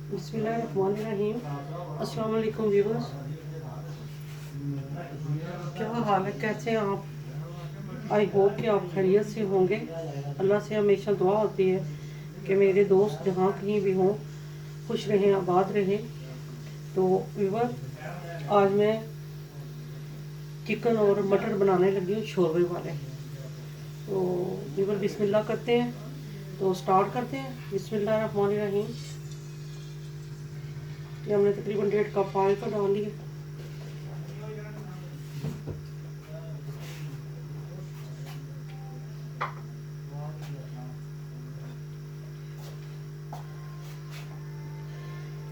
बिस्मिल्लाहिर्रहमानिर्रहीम। अस्सलाम वालेकुम व्यूअर्स, क्या हाल है, कैसे हैं आप? आई होप कि आप खैरियत से होंगे। अल्लाह से हमेशा दुआ होती है कि मेरे दोस्त जहाँ कहीं भी हों खुश रहें, आबाद रहें। तो व्यूअर, आज मैं चिकन और मटर बनाने लगी हूँ शोरबे वाले। तो व्यूअर बिस्मिल्लाह करते हैं, तो स्टार्ट करते हैं। बिस्मिल्लाहिर्रहमानिर्रहीम। ये हमने तकरीबन 1.5 कप ऑयल का डाल दिया।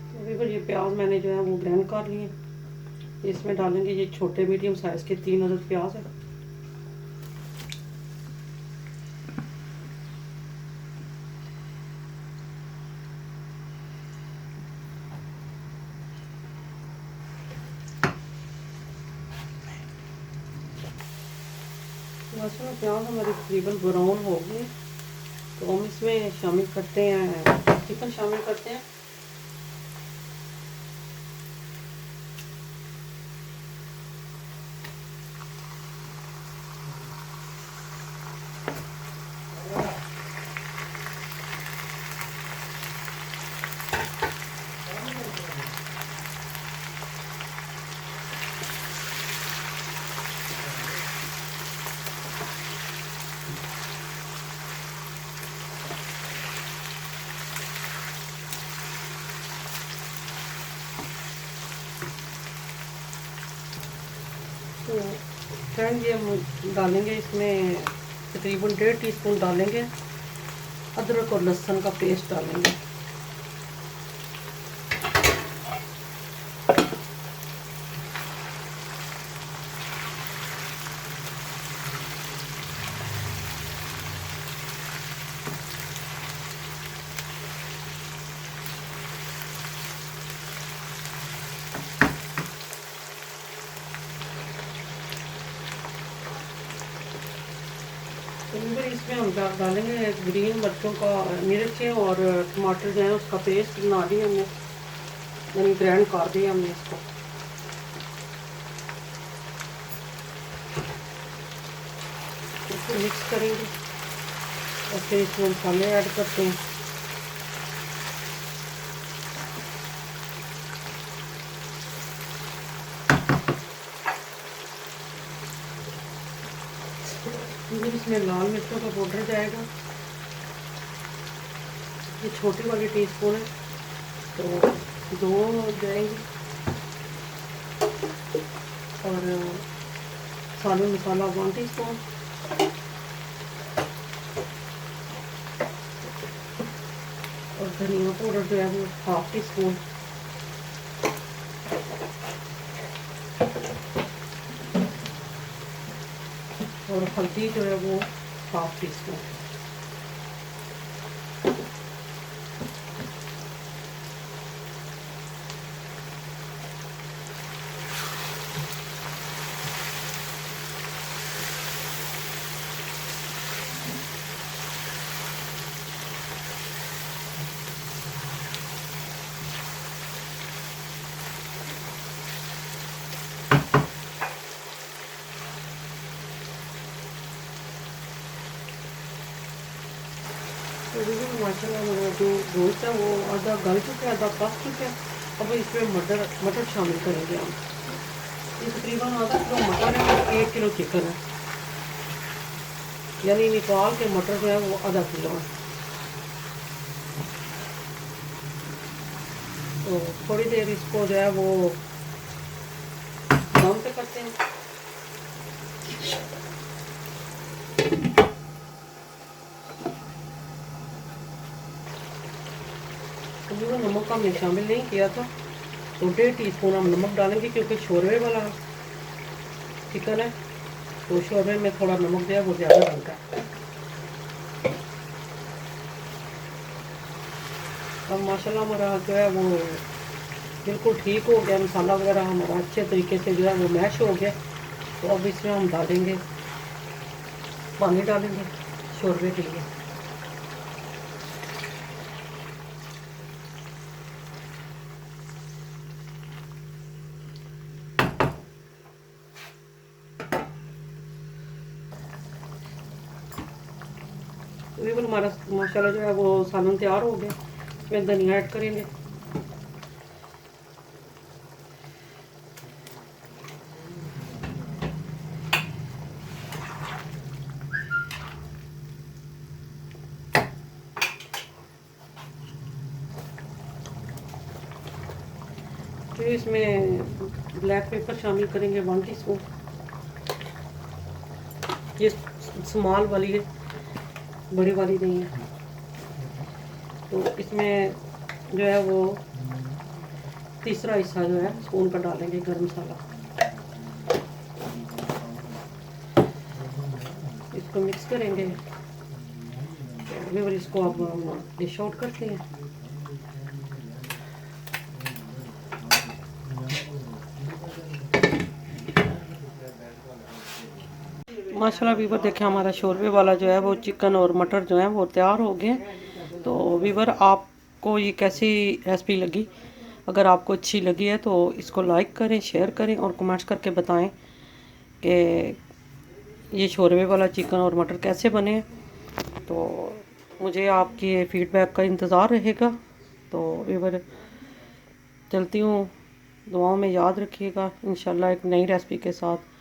तो व्यूअर ये प्याज मैंने जो है वो ग्राइंड कर लिए। इसमें डालेंगे ये छोटे मीडियम साइज़ के 3 अदद प्याज है। लहसुन और प्याज हमारे तकरीबन ब्राउन हो गए, तो हम इसमें शामिल करते हैं, चिकन शामिल करते हैं। तो फ्रेंड, ये हम डालेंगे इसमें तकरीबन 1.5 टीस्पून डालेंगे अदरक और लहसुन का पेस्ट डालेंगे। तो इसमें हम डालेंगे ग्रीन मिर्चों का, मिर्चें और टमाटर जो है उसका पेस्ट बना दिया हमने, यानी ग्राइंड कर दिया हमने इसको। इसको मिक्स करेंगे और फिर इसमें मसाले ऐड करते हैं। फिर इसमें लाल मिर्चों का पाउडर जाएगा, ये छोटी वाली टीस्पून है, तो 2 जाएंगे। और सालन मसाला 1 टीस्पून, और धनिया पाउडर जो है वो 1/2 टीस्पून, और हल्दी जो है वो 1/2 टीस्पून। तो देखिए माशाल्लाह मेरा जो गोश्त है वो आधा गल चुका है, आधा पक चुका है। अब इसमें मटर शामिल करेंगे हम। ये तकरीबन आधा किलो मटर है और 1 किलो चिकन है, यानी निकाल के मटर जो है वो आधा किलो है। तो थोड़ी देर इसको जो है वो दम पे करते हैं। तो नमक हमने शामिल नहीं किया था, तो 1.5 टीस्पून हम नमक डालेंगे, क्योंकि शोरबे वाला चिकन है तो शोरबे में थोड़ा नमक जो है वो ज़्यादा डलता है। अब माशाल्लाह हमारा जो है वो बिल्कुल ठीक हो गया, मसाला वगैरह हमारा अच्छे तरीके से जो है वो मैश हो गया। तो अब इसमें हम डालेंगे, पानी डालेंगे शोरबे के लिए। बिल्कुल हमारा माशाल्लाह जो है वो सालन तैयार हो गया। इसमें धनिया ऐड करेंगे। फिर इसमें ब्लैक पेपर शामिल करेंगे 1 टीस्पून। ये स्मॉल वाली है, बड़ी वाली नहीं है। तो इसमें जो है वो तीसरा हिस्सा जो है स्पून का डालेंगे गरम मसाला। इसको मिक्स करेंगे। फिर इसको अब डिश आउट करते हैं। माशाल्लाह वीवर देखें हमारा शोरबे वाला जो है वो चिकन और मटर जो है वो तैयार हो गए। तो वीवर आपको ये कैसी रेसिपी लगी? अगर आपको अच्छी लगी है तो इसको लाइक करें, शेयर करें और कमेंट्स करके बताएं कि ये शोरबे वाला चिकन और मटर कैसे बने। तो मुझे आपके फीडबैक का इंतज़ार रहेगा। तो वीवर चलती हूँ, दुआओं में याद रखिएगा। इंशाल्लाह एक नई रेसिपी के साथ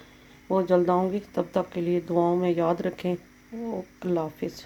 बहुत जल्द आऊँगी। तब तक के लिए दुआओं में याद रखें। अल्लाह हाफिज़।